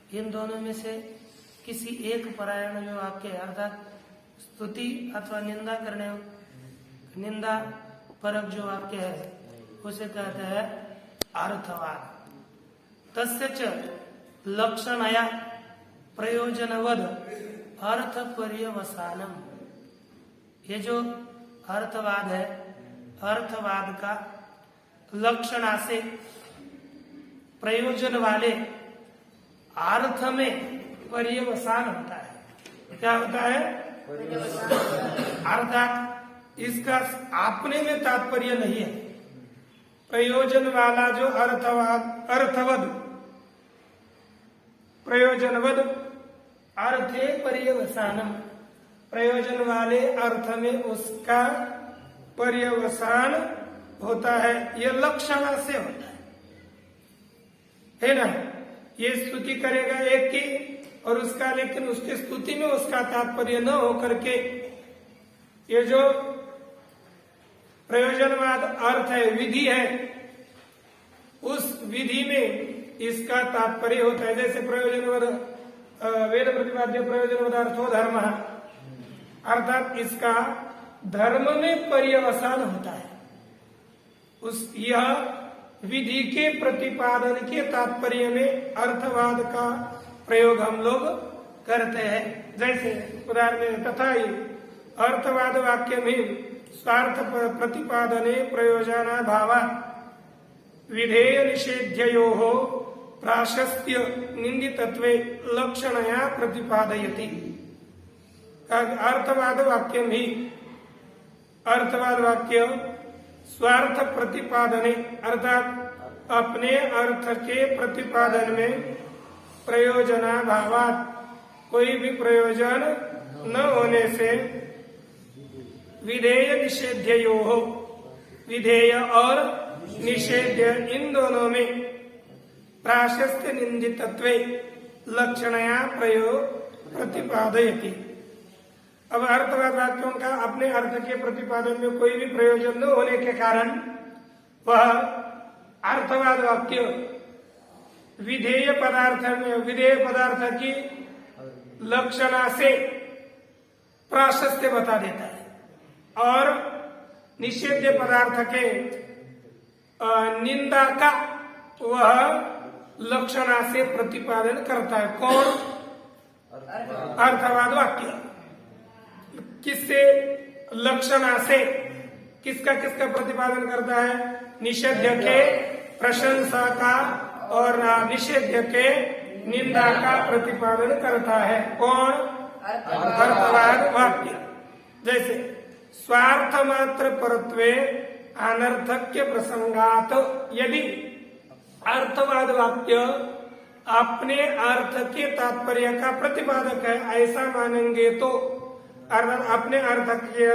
इन दोनों में से किसी एक परायण जो वाक्य है, अर्थात स्तुति अथवा निंदा करने निंदा परक जो वाक्य है उसे कहते हैं अर्थवाद। तस्य च लक्षणया प्रयोजनवद अर्थ पर्यवसानम। ये जो अर्थवाद है, अर्थवाद का लक्षणा से प्रयोजन वाले अर्थ में पर्यवसान होता है। क्या होता है? अर्थात इसका अपने में तात्पर्य नहीं है। प्रयोजन वाला जो अर्थवद प्रयोजनवद अर्थे पर्यवसानम, प्रयोजन वाले अर्थ में उसका पर्यवसान होता है। यह लक्षणा से होता है ना। ये स्तुति करेगा एक की और उसका, लेकिन उसकी स्तुति में उसका तात्पर्य न होकर के ये जो प्रयोजनवाद अर्थ है, विधि है, उस विधि में इसका तात्पर्य होता है। जैसे प्रयोजनवद वेद प्रतिपाद्य प्रयोजनवद अर्थो धर्म, अर्थात इसका धर्म में पर्यवसान होता है। उस यह विधि के प्रतिपादन के तात्पर्य में अर्थवाद का प्रयोग हम लोग करते हैं। जैसे उदाहरण तथा ही अर्थवाद वाक्य में स्वार्थ प्रतिपादने प्रयोजना भावा विधेय निषेध्ययोः प्राशस्त्य निंदितत्वे लक्षणया प्रतिपादयति। अर्थवाद वाक्य भी अर्थवाद वाक्य स्वार्थ प्रतिपादने अर्थात अपने अर्थ के प्रतिपादन में प्रयोजना भावात कोई भी प्रयोजन न होने से विधेय निषेध्ययोः, विधेय और निषेध्य इन दोनों में प्राशस्त्य निंदितत्वे लक्षणया प्रयोग प्रतिपादयति। अब अर्थवाद वाक्यों का अपने अर्थ के प्रतिपादन में कोई भी प्रयोजन न होने के कारण वह अर्थवाद वाक्य विधेय पदार्थ की लक्षणा से प्राशस्त्य बता देता है और निषेध्य पदार्थ के निंदा का वह लक्षणा से प्रतिपादन करता है। कौन? अर्थवाद वाक्य। किससे? लक्षणा से। किसका प्रतिपादन करता है? निषेध्य के प्रशंसा का और निषेध्य के निंदा का प्रतिपादन करता है। कौन? अर्थवाद वाक्य। जैसे स्वार्थ मात्र परत्वे अनर्थक्य प्रसंगात, यदि अर्थवाद वाक्य अपने अर्थ के तात्पर्य का प्रतिपादक है ऐसा मानेंगे तो अपने अर्थ के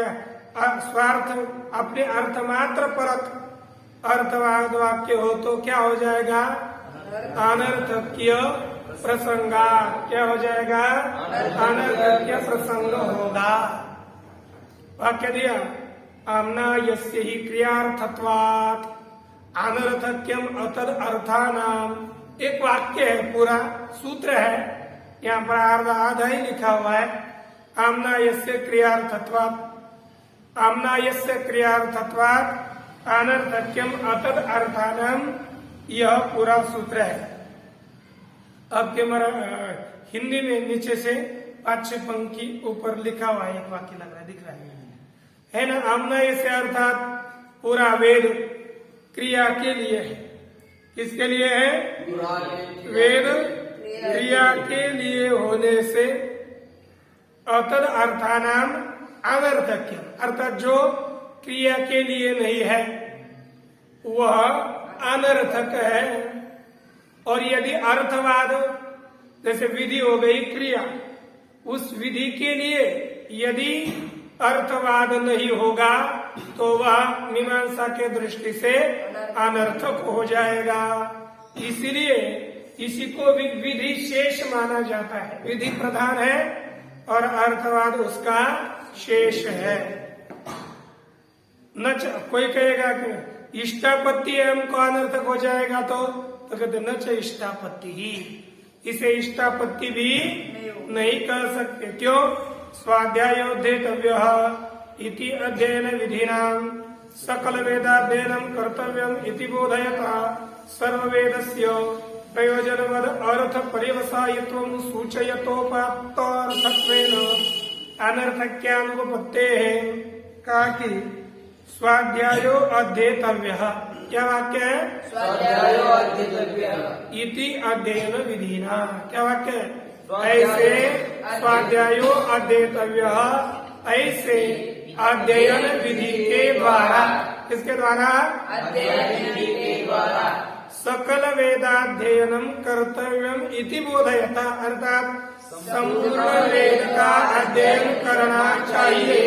स्वार्थ अपने अर्थ मात्र परक अर्थवाद वाक्य हो तो क्या हो जाएगा? अनर्थक्य प्रसंगा। क्या हो जाएगा? अनर्थक्य प्रसंग होगा। वाक्य दिया आमना यस्य ही क्रियार्थत्वात् अनर्थक्यम अतद अर्थानाम। एक वाक्य है, पूरा सूत्र है, यहाँ पर आधा ही लिखा हुआ है। आमना यस्य क्रियार्थत्वात् अनर्थक्यम अतद अर्थानाम, यह पूरा सूत्र है। अब के हिंदी में नीचे से 5 पंक्ति ऊपर लिखा हुआ है, एक वाक्य लग रहा है, दिख रहा है ना। आमना यस्य अर्थात पूरा वेद क्रिया के लिए है। किसके लिए है? वेद क्रिया के लिए होने से अतद अर्थानाम अनर्थक्य, अर्थात जो क्रिया के लिए नहीं है वह अनर्थक है। और यदि अर्थवाद जैसे विधि हो गई क्रिया, उस विधि के लिए यदि अर्थवाद नहीं होगा तो वह मीमांसा के दृष्टि से अनर्थक हो जाएगा। इसलिए इसी को भी विधि शेष माना जाता है। विधि प्रधान है और अर्थवाद उसका शेष है। न कोई कहेगा कि इष्टापत्ति हमको अनर्थक हो जाएगा तो कहते न च इष्टापत्ति ही, इसे इष्टापत्ति भी नहीं कर सकते। क्यों? स्वाध्यायोद्धेतव्य इति अध्ययन विधिनाम सकल वेदाध्ययनम कर्तव्यम इति बोधयता सर्ववेदस्य प्रयोजनवद अर्थ पर्यवसायित्वं सूचयतोपात्तार्थत्वेन अनर्थक्यानुपपत्तेः। कहा कि स्वाध्यायो अध्येतव्य, क्या वाक्य है? स्वाध्यायो अध्येतव्य इति अध्ययन विधिना, क्या वाक्य है? ऐसे स्वाध्यायो अध्येतव्य, ऐसे अध्ययन विधि के द्वारा, किसके द्वारा? अध्ययन विधि के द्वारा सकल वेदाध्ययनम कर्तव्यम इति बोधयता, अर्थात संपूर्ण वेद का अध्ययन करना चाहिए,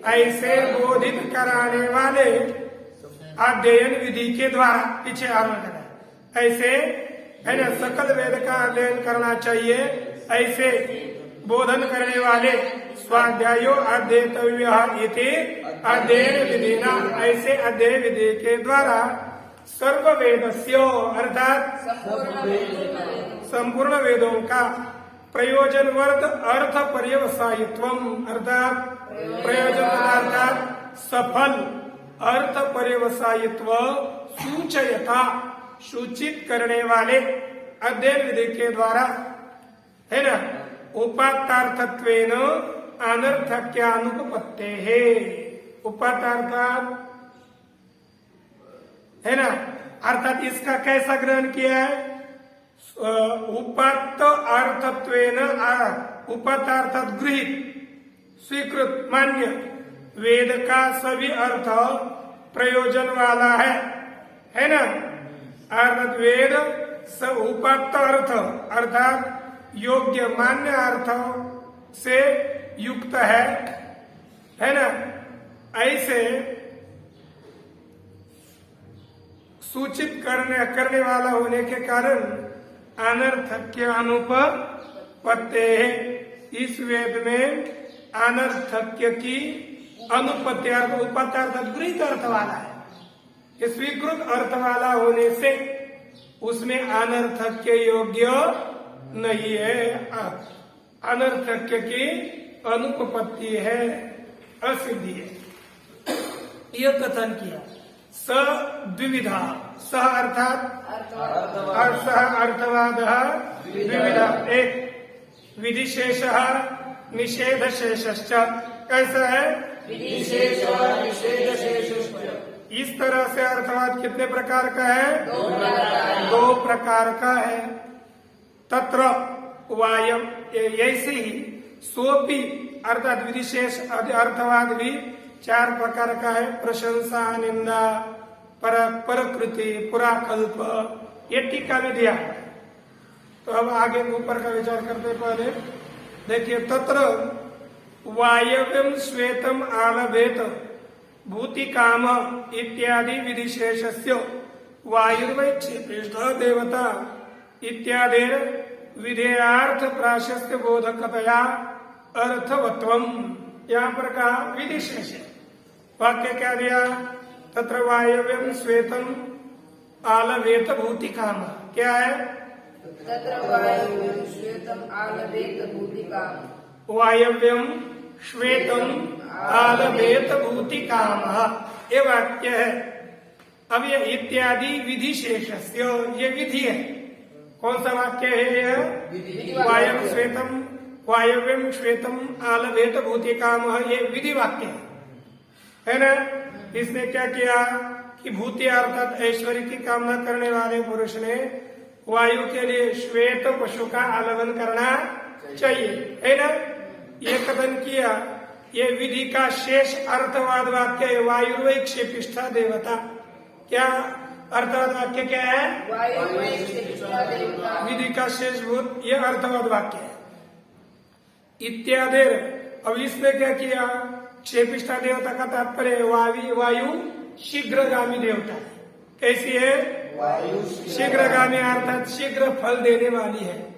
ऐसे बोधित कराने वाले अध्ययन विधि के द्वारा। पीछे आरोप करें, ऐसे है ना, सकल वेद का अध्ययन करना चाहिए, ऐसे बोधन करने वाले स्वाध्यायो अध्येतव्य इति अध्ययन विधिना, ऐसे अध्ययन विधि के द्वारा सर्व वेदस्य, अर्थात संपूर्ण वेदों का प्रयोजनवर्ध अर्थ पर्यवसायित्वम, अर्थात प्रयोजन अर्थात सफल अर्थ पर्यवसायित्व सूचयता, सूचित करने वाले अध्ययन विधि के द्वारा, है ना, उपात्तार्थत्वेन अनर्थक्यानुपपत्तेः। उपात्तार्थात है ना, अर्थात इसका कैसा ग्रहण किया है? उपात्त अर्थत्वेन, उपात्तार्थात गृहीत, स्वीकृत, मान्य, वेद का सभी अर्थ प्रयोजन वाला है ना, अर्थात वेद उपात्त अर्थ अर्थात योग्य मान्य अर्थ से युक्त है ना, ऐसे सूचित करने वाला होने के कारण अनर्थक्य अनुपपत्ते है। इस वेद में अनर्थक्य की अनुपत्ति, अर्थ उपपत्ति अर्थात गृहीत अर्थ वाला है, ये स्वीकृत अर्थ वाला होने से उसमें अनर्थक्य योग्य नहीं है, अनर्थक्य की अनुपपत्ति है, असिद्धि है। यह कथन किया। स द्विविधा, सह अर्थात अर्थवाद द्विविधा, एक विधिशेष निषेध शेषश्च, कैसा है? विधिशेष निषेध शेषश्च। इस तरह से अर्थवाद कितने प्रकार का है? दो प्रकार का है। तत्र वायम, ऐसे ही सोपी अर्थात विधिशेष अर्थवाद भी 4 प्रकार का है। प्रशंसा, निंदा, परकृति, पुराकल्प, ये टीका में दिया है। तो अब आगे ऊपर का विचार करते पहले देखिए, तत्र वायव्यम श्वेतम आलभेत भूति काम इत्यादि विधिशेषस्य वायुर्वैक्षेपेष्ठ देवता इत्यादि विधेयार्थ प्राशस्य बोधकतया अर्थवत्वम, यहाँ पर कहा विधिशेष। वाक्य क्या दिया? तत्र वायव्यम श्वेतम आलवेत भूति काम, क्या है? तत्र वायव्यम श्वेतम आलवेत भूति काम, वायव्यम श्वेतम आलवेत भूति काम, ये वाक्य है। अब ये इत्यादि विधिशेषस्य, ये विधि है। कौन सा वाक्य है यह? वायव्यम श्वेतम आलभेत भूति काम, ये विधि वाक्य है ना। इसने क्या किया कि भूति अर्थात ऐश्वर्य की कामना करने वाले पुरुष ने वायु के लिए श्वेत पशु का आलवन करना चाहिए, है ना, ये कथन किया। ये विधि का शेष अर्थवाद वाक्य है। वायुर्वैक्षेपिष्ठा देवता, क्या अर्थवाद वाक्य क्या है? विधि का शेषभूत ये अर्थवाद वाक्य है। इत्यादि, अब इसने क्या किया? क्षेपिष्ठा देवता का तात्पर्य वायु शीघ्रगामी देवता है। कैसी है? शीघ्रगामी अर्थात शीघ्र फल देने वाली है।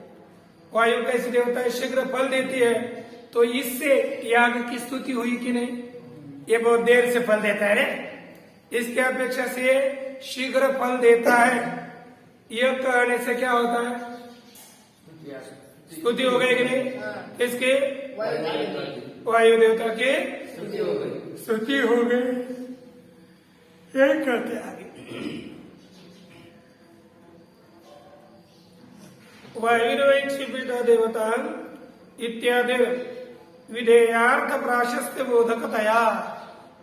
वायु कैसी देवता है? शीघ्र फल देती है। तो इससे याग की स्तुति हुई कि नहीं? ये बहुत देर से फल देता है रे, इसके अपेक्षा से शीघ्र फल देता है। यह कहने से क्या होता है? स्तुति हो गई कि नहीं? हाँ। किसके? वायु वायु देवता के स्तुति हो गई। स्तुति हो गई। यही कहते हैं आगे। वायुर्वैक्षिपित देवता इत्यादि विधेयार्थ प्राशस्त्य बोधकतया,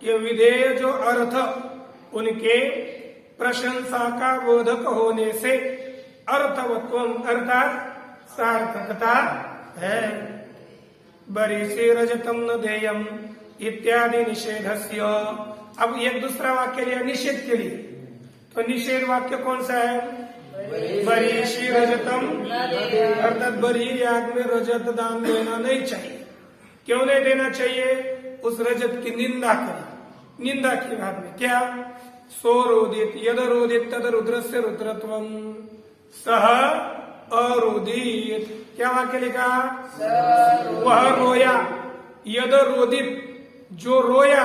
ये विधेय जो अर्थ उनके प्रशंसा का बोधक होने से अर्थवत्वम अर्थात सार्थकता है। बरीसी रजतम न देयम इत्यादि निषेधस्य। अब एक दूसरा वाक्य लिया निषेध के लिए, तो निषेध वाक्य कौन सा है? बरीसी रजतम, अर्थात बरी याग में रजत दान देना नहीं चाहिए। क्यों नहीं देना चाहिए? उस रजत की निंदा करी, निंदा की बात में क्या? सोरोदित यदरोदित तद रुद्रस्य रुद्रत्वम सह अरोदित। क्या वाक्य लिखा? वह रोया, यद रोदित जो रोया,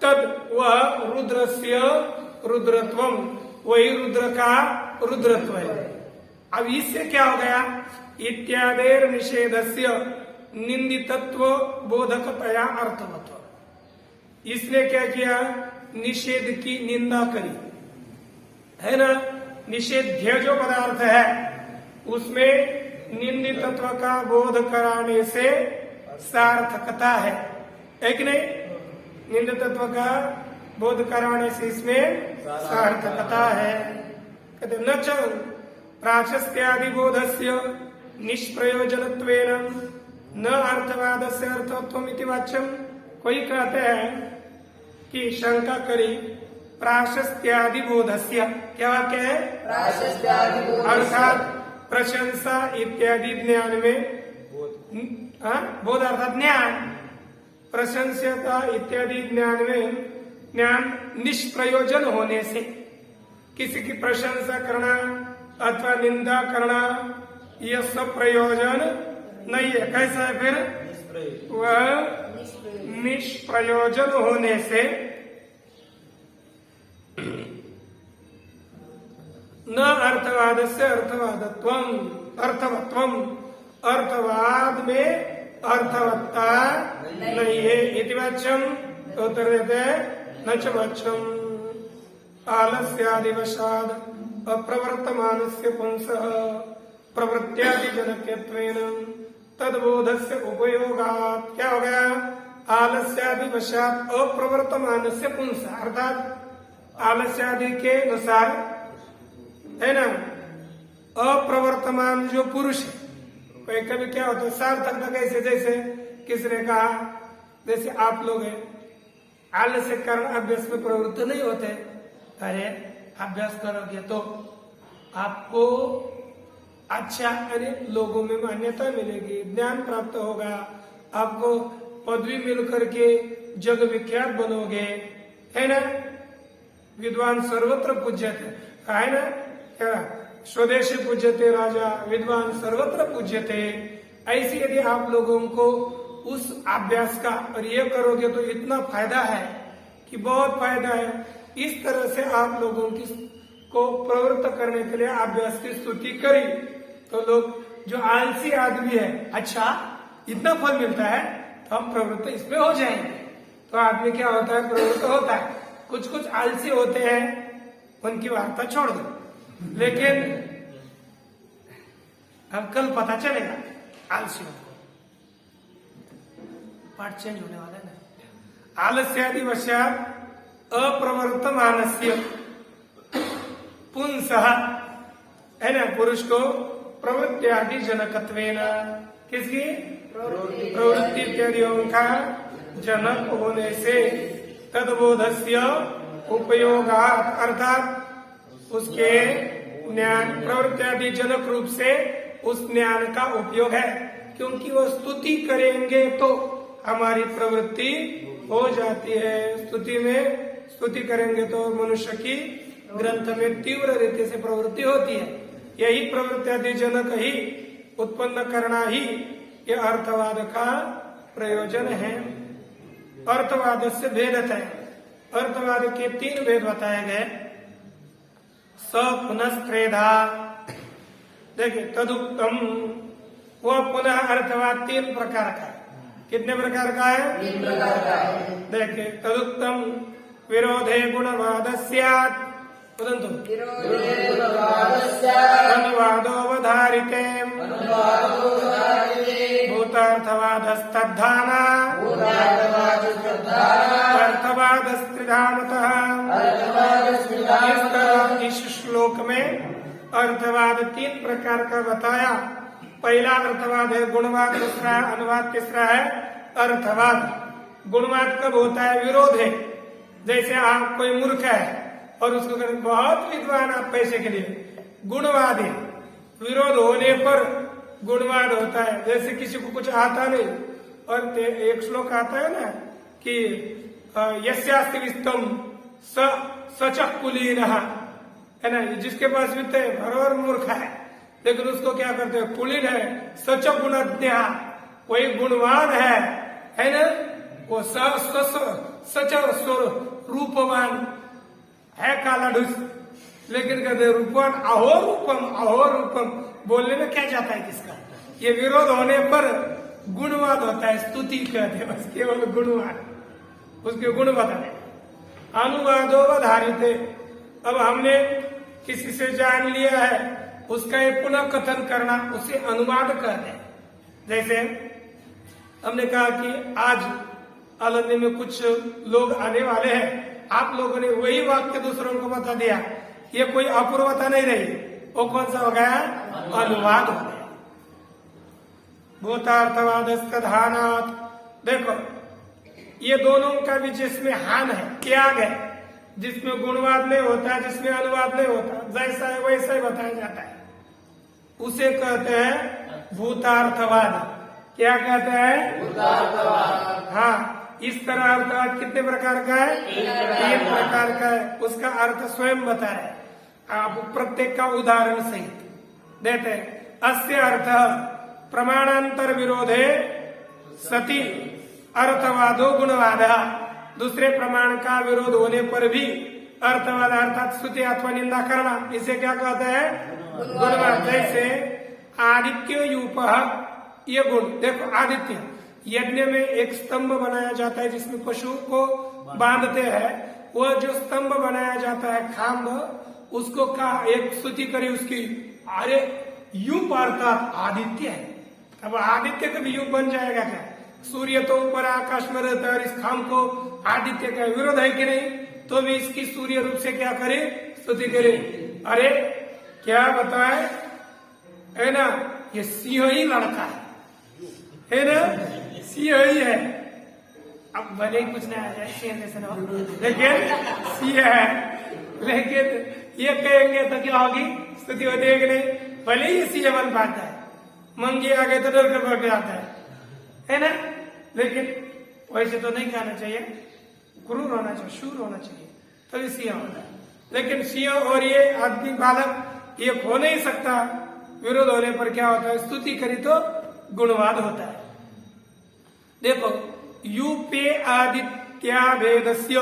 तद वह रुद्रस्य रुद्रत्वम, वही रुद्र का रुद्रत्व है। अब इससे क्या हो गया? इत्यादेर निषेधस्य निंदितत्व बोधकतया अर्थवत्व। इसने क्या किया? निषेध की निंदा करी, है ना? निषेध्य जो पदार्थ है उसमें निंदितत्व का बोध कराने से सार्थकता है कि नहीं? निंदितत्व का बोध कराने से इसमें सार्थकता है। कहते न च प्राशस्त्यादि बोधस्य निष्प्रयोजनत्वेन न अर्थवादस्य अर्थत्वम इति वाच्यम। कोई कहते हैं कि शंका करी प्राशस्त्यादि बोधस्य, क्या वाक्य है? प्राशस्त्यादि बोधस्य अर्थात प्रशंसा इत्यादि ज्ञान में, बोध अर्थात ज्ञान, प्रशंसता इत्यादि ज्ञान में ज्ञान निष्प्रयोजन होने से, किसी की प्रशंसा करना अथवा निंदा करना यह सब प्रयोजन नहीं है। कैसा है फिर? वह निष्प्रयोजन होने से न अर्थवाद से अर्थवादत्वम अर्थवत्वम, अर्थवाद में अर्थवत्ता नहीं है। इति वाच्यम, तो उत्तर देते हैं न च वाच्यम आलस्यादिवशाद अप्रवर्तमानस्य पुंसः प्रवृत्त्यादि जनक्यत्वेन तद्बोधस्य उपयोगात्। क्या हो गया? आलस्यादिवशात अप्रवर्तमानस्य पुंसः, अर्थात आलस्यादि के अनुसार, है ना, अप्रवर्तमान जो पुरुष है, कोई कभी क्या होता है सार्थकता कैसे? जैसे किसी ने कहा, जैसे आप लोग हैं आलस्य के कारण अभ्यास में प्रवृत्त नहीं होते। अरे अभ्यास करोगे तो आपको अच्छा, अरे लोगों में मान्यता मिलेगी, ज्ञान प्राप्त होगा, आपको पदवी मिल करके जग विख्यात बनोगे, है ना? विद्वान सर्वत्र पूज्यते, है ना? क्या स्वदेशी पूज्यते राजा, विद्वान सर्वत्र पूज्यते। ऐसे यदि आप लोगों को उस अभ्यास का, और ये करोगे तो इतना फायदा है कि बहुत फायदा है, इस तरह से आप लोगों की को प्रवृत्त करने के लिए अभ्यास की स्तुति करी, तो लोग जो आलसी आदमी है, अच्छा इतना फल मिलता है तो हम प्रवृत्त इसमें हो जाएंगे। तो आदमी क्या होता है? प्रवृत्त होता है। कुछ कुछ आलसी होते हैं, उनकी वार्ता छोड़ दो, लेकिन अब कल पता चलेगा आलसियों को, पाठ चेंज होने वाला है ना। आलस्यादि वशात अप्रवर्तमानस्य पुंसः, है ना, पुरुष को प्रवृत्त्यादि जनकत्वेन, किसकी? प्रवृत्ति इत्यादियों का जनक होने से तद्बोधस्य उपयोगात्, अर्थात उसके ज्ञान प्रवृत्त्यादि जनक रूप से उस ज्ञान का उपयोग है। क्योंकि वो स्तुति करेंगे तो हमारी प्रवृत्ति हो जाती है। स्तुति करेंगे तो मनुष्य की ग्रंथ में तीव्र रीति से प्रवृत्ति होती है। यही प्रवृत्त्यादि जनक ही उत्पन्न करना ही यह अर्थवाद का प्रयोजन है। अर्थवाद से भेदत है। अर्थवाद के 3 भेद बताए गए। स पुनस्त्रेधा, देखिए, तदुक्तम वह पुनः अर्थवाद 3 प्रकार का है। कितने प्रकार का है? 3 प्रकार का है। देखिए, तदुत्तम विरोधे गुणवाद स्यात्, परंतु अनुवादोवधारिते भूतार्थवादस्तद्धाना अर्थवादस्त्रिधानतः। इस श्लोक में अर्थवाद 3 प्रकार का बताया। पहला अर्थवाद है गुणवाद, दूसरा है अनुवाद, तीसरा है अर्थवाद। गुणवाद कब होता है? विरोध है। जैसे आप कोई मूर्ख है और उसको कहते बहुत विद्वान आप पैसे के लिए, गुणवाद है। विरोध होने पर गुणवाद होता है। जैसे किसी को कुछ आता नहीं और एक श्लोक आता है ना कि यस्यास्ति वित्तम सचः कुलीनः, है ना, जिसके पास वित्त है बराबर मूर्ख है, लेकिन उसको क्या करते हैं? कुलीन है, सच गुणज्ञ, वही गुणवान है ना, वो सच रूपवान है, काला ढूस, लेकिन कहते रूपवान अहो रूपम बोलने में क्या जाता है किसका? ये विरोध होने पर गुणवाद होता है, स्तुति कहते हैं बस, केवल गुणवाद, उसके गुण बताने। अनुवादोवधारित, अब हमने किसी से जान लिया है, उसका ये पुनः कथन करना, उसे अनुवाद कहते हैं। जैसे हमने कहा कि आज आलंदी में कुछ लोग आने वाले हैं, आप लोगों ने वही वाक्य दूसरों को बता दिया, ये कोई अपूर्वता नहीं रही, वो कौन सा हो गया? अनुवाद हो गया। भूतार्थवादस्तद्धानात्, देखो ये दोनों का भी जिसमें हान है, त्याग है, जिसमें गुणवाद नहीं होता, जिसमें अनुवाद नहीं होता, जैसा है वैसा ही बताया जाता है, उसे कहते हैं भूतार्थवाद। क्या कहते हैं? भूतार्थवाद। हाँ, इस तरह अर्थवाद कितने प्रकार का है? 3 प्रकार का है। उसका अर्थ स्वयं बताए, आप प्रत्येक का उदाहरण सहित देते हैं। अस्य अर्थ प्रमाणांतर विरोधे सति अर्थवादो गुणवाद। दूसरे प्रमाण का विरोध होने पर भी अर्थवाद अर्थात स्तुति अथवा निंदा करना, इसे क्या कहते हैं? गुणवाद। जैसे आदित्य यूप, ये गुण देखो, आदित्य यज्ञ में एक स्तंभ बनाया जाता है जिसमें पशु को बांधते हैं, वह जो स्तंभ बनाया जाता है खाम्ब, उसको का एक स्तुति करी उसकी, अरे यूप अर्थात आदित्य है। अब आदित्य कभी यूप बन जाएगा क्या? सूर्य तो ऊपर आकाश में रहता है और इस खाम को आदित्य का विरोध है कि नहीं? तो भी इसकी सूर्य रूप से क्या करे? स्तुति करे। अरे क्या बताए, है ना, ये सिंह ही लड़का है ना, सिंह ही है। अब भले ही कुछ नहीं आ जाए सिंह जैसे ना, लेकिन सिंह है, लेकिन ये कहेंगे तो क्या होगी? स्तुति होती है कि नहीं? भले ही सिंह बन पाता है, मंगी आ गए तो डर कर बैठ जाता है ना, लेकिन वैसे तो नहीं कहना चाहिए, क्रूर होना चाहिए, शूर होना चाहिए, तभी सिंह होता है। लेकिन सिंह और ये आदमी बालक ये हो नहीं सकता। विरोध होने पर क्या होता है? स्तुति करी तो गुणवाद होता है। देखो, यूपे आदित्या भेदस्य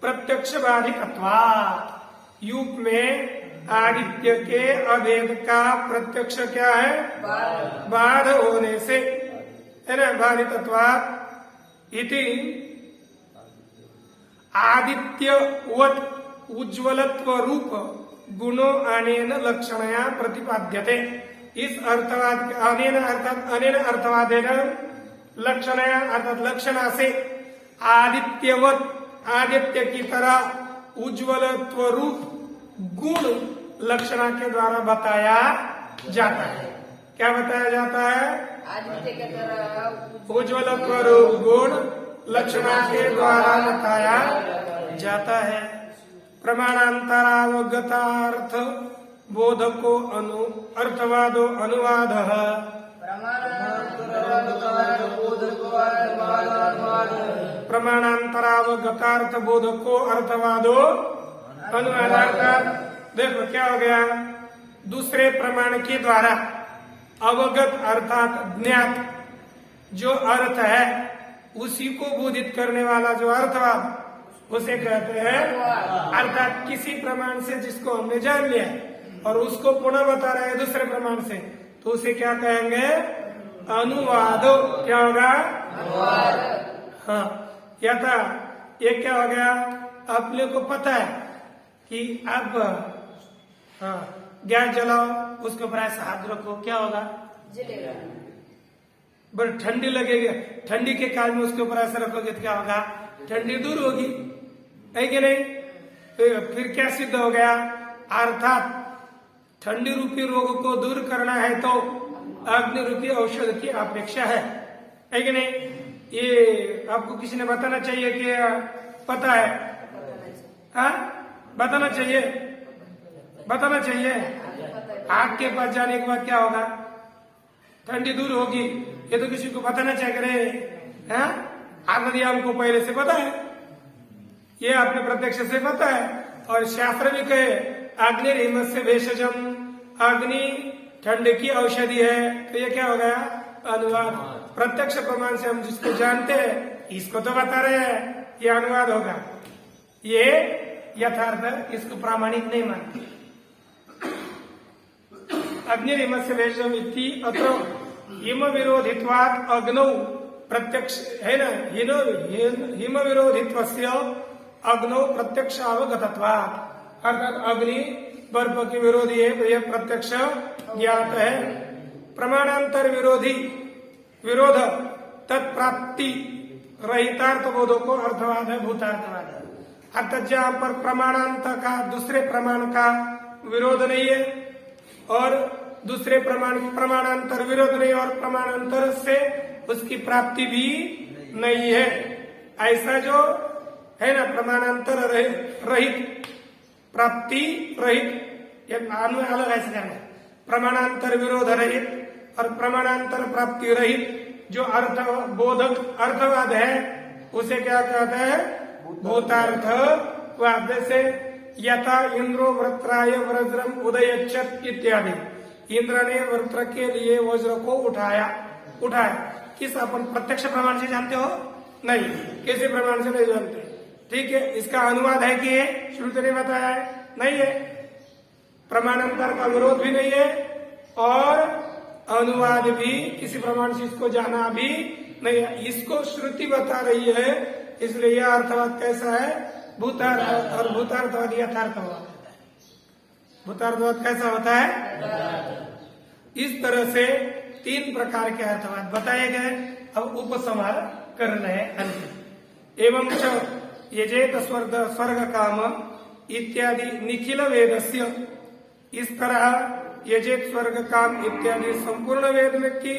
प्रत्यक्षवादिकत्वात्, यूप में आदित्य के अभेद का प्रत्यक्ष क्या है? बाध होने से, है ना, बाधितत्वात् इति आदित्यवत् उज्ज्वलत्व रूप गुणो अनेन लक्षणया प्रतिपाद्यते। इस अर्थवाद अनेन अर्थवादेन लक्षणया अर्थात लक्षणा से आदित्यवत, आदित्य की तरह उज्ज्वलत्व रूप गुण लक्षणा के द्वारा बताया जाता है। क्या बताया जाता है? आदित्य के तरह उज्ज्वलत्व रूप गुण लक्षणा के द्वारा बताया जाता है। प्रमाणांतरावगतार्थ बोधको अर्थवादो अनुवाद। प्रमाणांतरावगतार्थ बोधको अर्थवादो अनुवाद। देखो क्या हो गया? दूसरे प्रमाण के द्वारा अवगत अर्थात ज्ञात जो अर्थ है उसी को बोधित करने वाला जो अर्थवाद, उसे कहते हैं। अर्थात किसी प्रमाण से जिसको हमने जान लिया और उसको पुनः बता रहे हैं दूसरे प्रमाण से, तो उसे क्या कहेंगे? अनुवाद क्या होगा? अनुवाद। हाँ, यथा ये क्या हो गया? आप लोग को पता है कि आप हाँ गैस जलाओ, उसके ऊपर ऐसा हाथ रखो, क्या होगा? जलेगा। बड़ी ठंडी लगेगी, ठंडी के काल में उसके ऊपर ऐसा रखोगे तो क्या होगा? ठंडी दूर होगी, है कि नहीं? तो फिर क्या सिद्ध हो गया? अर्थात ठंडी रूपी रोग को दूर करना है तो अग्नि रूपी औषध की अपेक्षा है कि नहीं? ये आपको किसी ने बताना चाहिए कि पता है? हाँ, बताना चाहिए, बताना चाहिए। आग के पास जाने के बाद क्या होगा? ठंडी दूर होगी, ये तो किसी को बताना चाहिए। हाँ, आगे हमको पहले से पता है, ये आपने प्रत्यक्ष से पता है। और शास्त्र भी कहे अग्नि हिमत से भेषजम, अग्नि ठंड की औषधि है। तो ये क्या हो गया? अनुवाद। प्रत्यक्ष प्रमाण से हम जिसको जानते हैं इसको तो बता रहे हैं, ये अनुवाद होगा। ये यथार्थ, इसको प्रामाणिक नहीं मानते। अग्नि हिमत से भेषजम इति अत्र हिम विरोधित्वात् अग्नौ प्रत्यक्ष है ना, हिम विरोधित्वस्य अग्नौ प्रत्यक्ष अवगतत्वात्, अर्थात अग्नि बर्फ की विरोधी है तो यह प्रत्यक्ष ज्ञात है। प्रमाणांतर विरोधी विरोध तत्प्राप्ति रहितार्थ बोधों को अर्थवाद है, भूतार्थवाद है। अर्थात जहाँ पर प्रमाणांतर का दूसरे प्रमाण का विरोध नहीं है और दूसरे प्रमाणांतर विरोध नहीं और प्रमाणांतर से उसकी प्राप्ति भी नहीं है, ऐसा जो है ना प्रमाणांतर रहित प्राप्ति रहित, अलग ऐसे करना है। प्रमाणांतर विरोध रहित और प्रमाणांतर प्राप्ति रहित जो बोधक अर्थवाद है उसे क्या कहते हैं? भूतार्थवाद। जैसे यथा इंद्रो वृत्राय वज्रम उदयच्छत इत्यादि, इंद्र ने वृत्र के लिए वज्र को उठाया। किस अपन प्रत्यक्ष प्रमाण से जानते हो? नहीं, किसी प्रमाण से नहीं जानते। ठीक है, इसका अनुवाद है कि श्रुति ने बताया है? नहीं है। प्रमाणांतर का विरोध भी नहीं है और अनुवाद भी किसी प्रमाण से इसको जाना भी नहीं है। इसको श्रुति बता रही है, इसलिए यह अर्थवाद कैसा है? भूतार्थ। और भूतार्थवाद यथार्थवाद होता है। भूतार्थवाद कैसा होता है? इस तरह से 3 प्रकार के अर्थवाद बताए गए। अब उपसंहार कर रहे हैं। एवं यजेत स्वर्ग काम इत्यादि निखिल वेदस्य, इस तरह यजेत स्वर्ग काम इत्यादि संपूर्ण वेद में की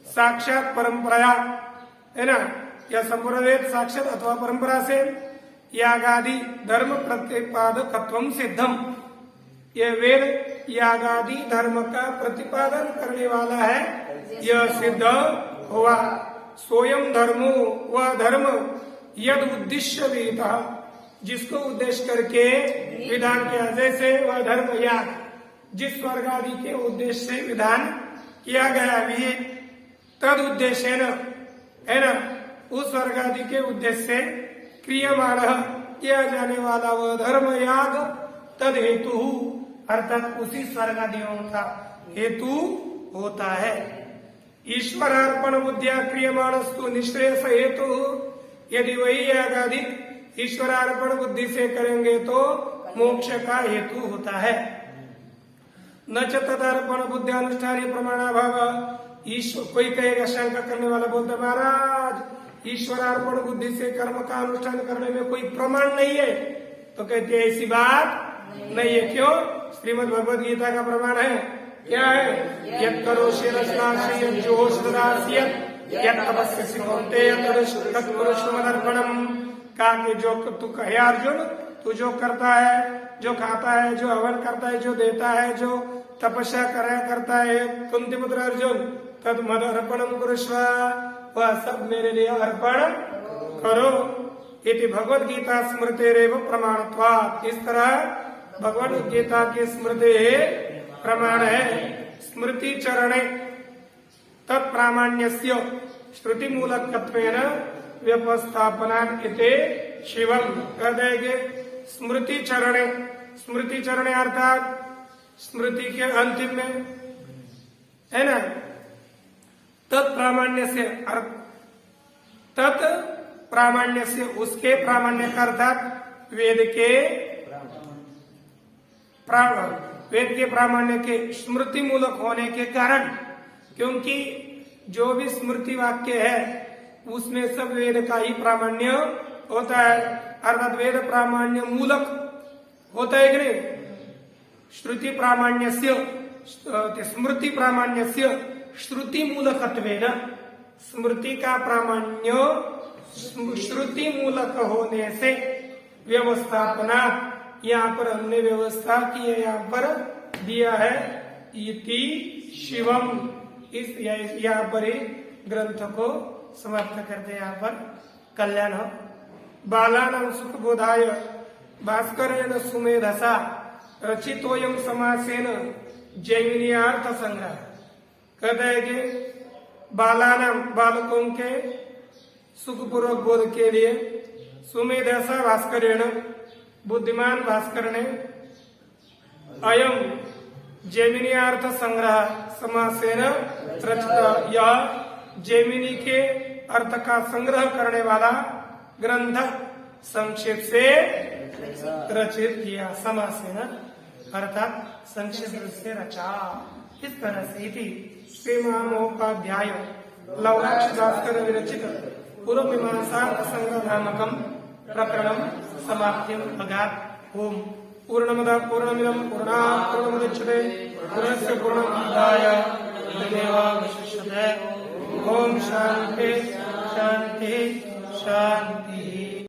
साक्षात परंपरा है ना, या संपूर्ण वेद साक्षात अथवा परंपरा से यागादि धर्म प्रतिपादकत्वम सिद्धम, यह वेद यागादि धर्म का प्रतिपादन करने वाला है, यह सिद्ध हुआ। स्वयं धर्मो वह धर्म यद उद्देश्य विहिता, जिसको उद्देश्य करके विधान किया, जैसे वह धर्म या जिस स्वर्ग आदि के उद्देश्य से विधान किया गया भी तद उद्देश्य है ना, उस स्वर्ग आदि के उद्देश्य से क्रियमाण किया जाने वाला वह धर्म याग तद हेतु, अर्थात उसी स्वर्ग आदियों का हेतु होता है। ईश्वरार्पण बुद्धिया क्रियमाणस्तु निश्रेयस हेतु, यदि वही याग आदि ईश्वरार्पण बुद्धि से करेंगे तो मोक्ष का हेतु होता है। न च तदर्पण बुद्धि अनुष्ठान प्रमाणाभाव, ईश्वर कोई कहेगा, शंका करने वाला बोलता महाराज ईश्वरार्पण बुद्धि से कर्म का अनुष्ठान करने में कोई प्रमाण नहीं है, तो कहते हैं ऐसी बात नहीं है। क्यों? श्रीमद् भगवद गीता का प्रमाण है। क्या है? यत् करोषि रसनाशि यत् जोषदासि यत् तपस्यसि कौन्तेय तत्कुरुष्वमदर्पणम्, कहा कि जो तू कहे अर्जुन, तू जो करता है, जो खाता है, जो हवन करता है, जो देता है, जो तपस्या करता है कुंती पुत्र अर्जुन, तद मद अर्पणम कुरुष्व, वह सब मेरे लिए अर्पण करो। इति भगवद गीता स्मृतेरेव प्रमाणत्वात्, इस तरह भगवद गीता की स्मृति प्रमाण है। स्मृति चरणे तत्प्रामाण्यस्य श्रुति मूलकत्वेन व्यवस्थापनात् इति शिवम, कह देंगे स्मृति चरणे अर्थात स्मृति के अंतिम में है ना, तत्प्रामाण्य से तत्प्रामाण्य से उसके प्रामाण्य का अर्थात वेद के प्रामाण्य के स्मृति मूलक होने के कारण, क्योंकि जो भी स्मृति वाक्य है उसमें सब वेद का ही प्रामाण्य होता है, अर्थात वेद प्रामाण्य मूलक होता है कि नहीं। श्रुति प्रामाण्यस्य स्मृति प्रामाण्यस्य श्रुति मूलकत्वेन, स्मृति का प्रामाण्य श्रुति मूलक होने से व्यवस्थापना, यहाँ पर हमने व्यवस्था की है, यहाँ पर दिया है इति शिवम। इस यहाँ पर ही ग्रंथ को समाप्त करते, यहाँ पर कल्याण। बालानां सुख बोधाय भास्करेण सुमेधसा रचितोयम समासेन जैमिनीयार्थ संग्रह। कहते हैं कि बालकों के सुखपूर्वक बोध के लिए सुमेधसा भास्करेण, बुद्धिमान भास्कर ने अयम जैमिनीयार्थ संग्रह समासेन रचित, यह जैमिनी के अर्थ का संग्रह करने वाला ग्रंथ संक्षेप से रचित किया। समासेन अर्थात संक्षेप से रचा। इस तरह से इति श्रीमहामहोपाध्याय लवराक्ष भास्कर विरचित पूर्व मीमांसार्थ संग्रह नामकम प्रकरणम समाप्तिम अगात। ओम पूर्णमदः पूर्णमिदं पूर्णात् पूर्णमुदच्यते पूर्णस्य पूर्णमादाय पूर्णमेवावशिष्यते। ओम शांति शांति शांति।